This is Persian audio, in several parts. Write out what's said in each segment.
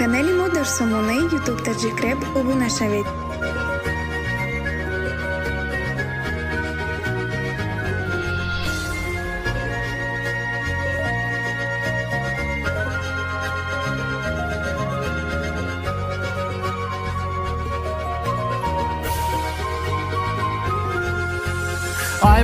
канали мо дар сомонаи YouTube таҷикреб обуна шавед.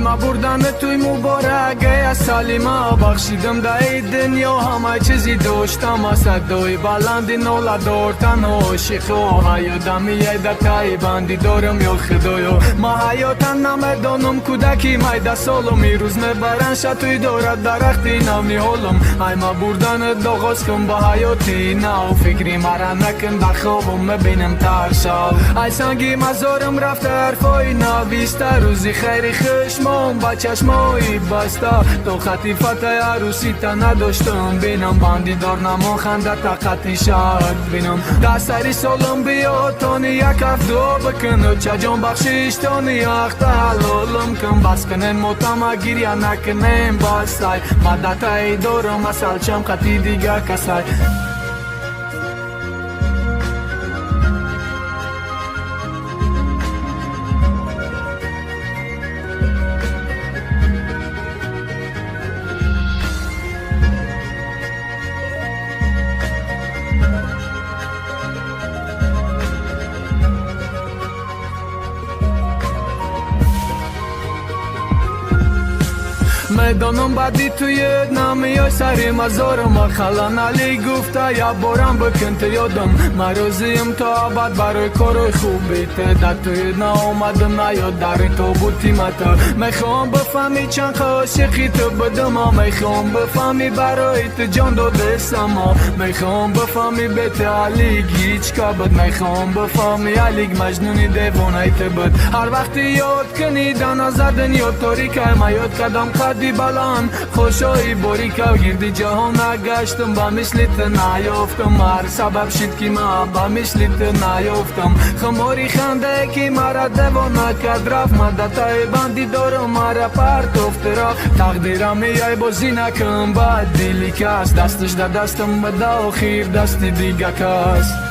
ای ما بردن توی مبارک ای سالیما بخشیدم دای دنیا همه چیزی داشتم اصد دوی بلندی نولا دارتن عاشق و حیادمی دکای بندی دارم یا خدایا ما حیاتن نمیدانم کودکی میده سالم روز میبرن شتوی دارد درختی نمی حالم ای ما بردن داغاز کن با حیاتی نو فکری مرا نکن در خوابم مبینم ترشال ای سنگی مزارم رفته حرفای نویسته روزی خیری خشمام با چشمایی بسته تو خطیفت عروسی تا نداشتم بینم بندی دار نما خنده طاقتی شد بینم دستری سالم بیا تانی یک هفته بکن و چجان بخشیش تانی اخت حلالم کن بس کنن موتم گیریا نکنن بستای مدت ای دارم اصل چم خطی دیگه کسای میدانم بعدی توی نمیای سری مزارم خلان علی گفته یا بارم بکن تو یادم مرازیم تا ابد برای کارای خوبیت در توی نامدم نیاد در تو بودی متا میخوام بفهمی چند عاشقی تو بدم میخوام بفهمی برای تو جان دادستم میخوام بفهمی بیت علی هیچ کبد میخوام بفهمی علی مجنونی دیوانه تو بود هر وقتی یاد کنی در نظر دنیا تاریکه ما یاد کدام قدی بلند خوشایی باریکه و گردی جهان نگشتم با مثلیت نیافتم هر سبب شد که ما با مثلیت نیافتم خماری خنده که مرا دیوانه کرد رفت مدتای بندی دارم مرا پرتفت رفت تقدیرم میای بازی نکن با دلی کس دستش در دستم بده و خیر دستی دیگه کس